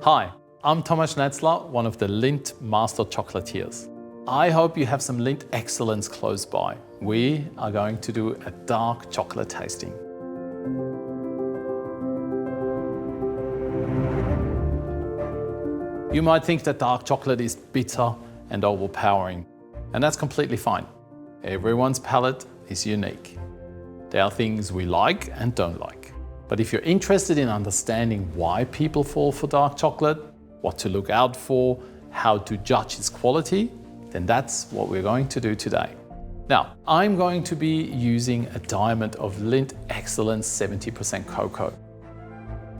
Hi, I'm Schnetzler, one of the Lindt Master Chocolatiers. I hope you have some Lindt excellence close by. We are going to do a dark chocolate tasting. You might think that dark chocolate is bitter and overpowering, and that's completely fine. Everyone's palate is unique. There are things we like and don't like. But if you're interested in understanding why people fall for dark chocolate, what to look out for, how to judge its quality, then that's what we're going to do today. Now, I'm going to be using a diamond of Lindt Excellence 70% cocoa.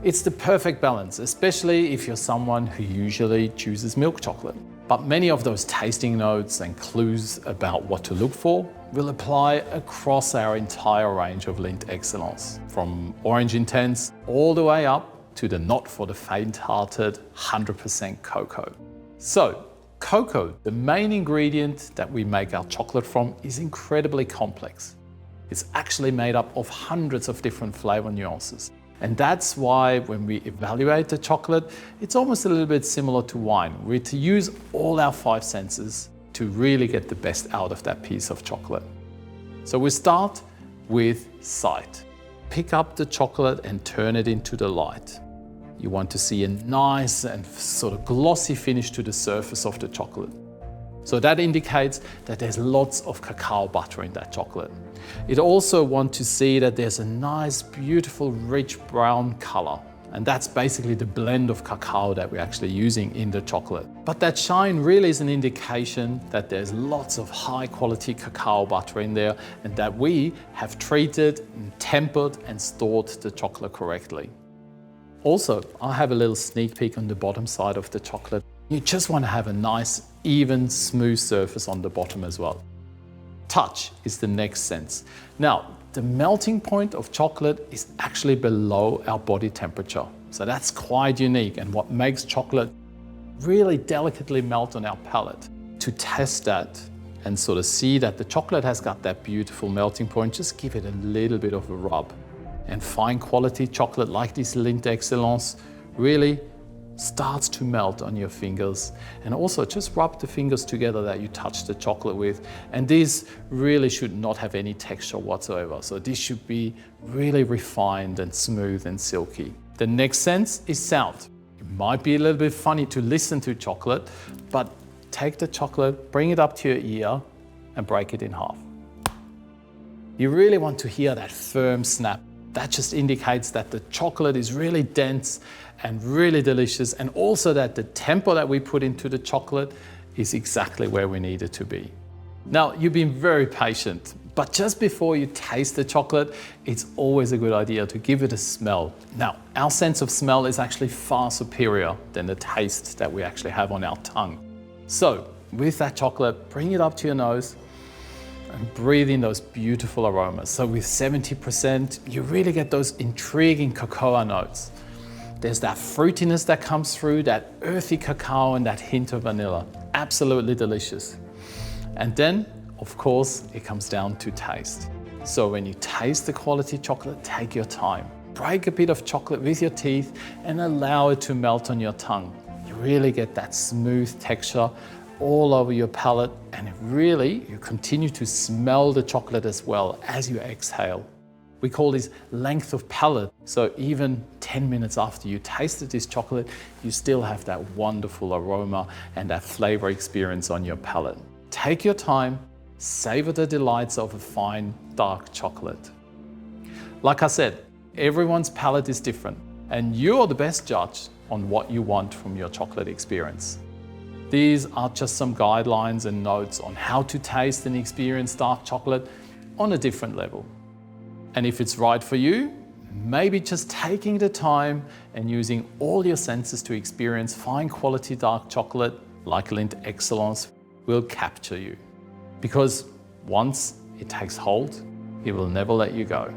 It's the perfect balance, especially if you're someone who usually chooses milk chocolate. But many of those tasting notes and clues about what to look for will apply across our entire range of Lindt Excellence, from orange intense all the way up to the not for the faint-hearted 100% cocoa. So, cocoa, the main ingredient that we make our chocolate from, is incredibly complex. It's actually made up of hundreds of different flavor nuances. And that's why when we evaluate the chocolate, it's almost a little bit similar to wine. We're to use all our 5 senses to really get the best out of that piece of chocolate. So we start with sight. Pick up the chocolate and turn it into the light. You want to see a nice and sort of glossy finish to the surface of the chocolate. So that indicates that there's lots of cacao butter in that chocolate. It also wants to see that there's a nice, beautiful, rich brown color. And that's basically the blend of cacao that we're actually using in the chocolate. But that shine really is an indication that there's lots of high quality cacao butter in there and that we have treated, and tempered and stored the chocolate correctly. Also, I have a little sneak peek on the bottom side of the chocolate. You just want to have a nice, even, smooth surface on the bottom as well. Touch is the next sense. Now, the melting point of chocolate is actually below our body temperature. So that's quite unique and what makes chocolate really delicately melt on our palate. To test that and sort of see that the chocolate has got that beautiful melting point, just give it a little bit of a rub. And fine quality chocolate like this Lindt Excellence really starts to melt on your fingers. And also just rub the fingers together that you touch the chocolate with. And these really should not have any texture whatsoever. So this should be really refined and smooth and silky. The next sense is sound. It might be a little bit funny to listen to chocolate, but take the chocolate, bring it up to your ear and break it in half. You really want to hear that firm snap. That just indicates that the chocolate is really dense and really delicious, and also that the tempo that we put into the chocolate is exactly where we need it to be. Now, you've been very patient, but just before you taste the chocolate, it's always a good idea to give it a smell. Now, our sense of smell is actually far superior than the taste that we actually have on our tongue. So, with that chocolate, bring it up to your nose, and breathe in those beautiful aromas. So with 70%, you really get those intriguing cocoa notes. There's that fruitiness that comes through, that earthy cacao and that hint of vanilla. Absolutely delicious. And then, of course, it comes down to taste. So when you taste the quality chocolate, take your time. Break a bit of chocolate with your teeth and allow it to melt on your tongue. You really get that smooth texture all over your palate, and you continue to smell the chocolate as well as you exhale. We call this length of palate. So even 10 minutes after you tasted this chocolate, you still have that wonderful aroma and that flavor experience on your palate. Take your time, savor the delights of a fine, dark chocolate. Like I said, everyone's palate is different, and you're the best judge on what you want from your chocolate experience. These are just some guidelines and notes on how to taste and experience dark chocolate on a different level. And if it's right for you, maybe just taking the time and using all your senses to experience fine quality dark chocolate like Lindt Excellence will capture you. Because once it takes hold, it will never let you go.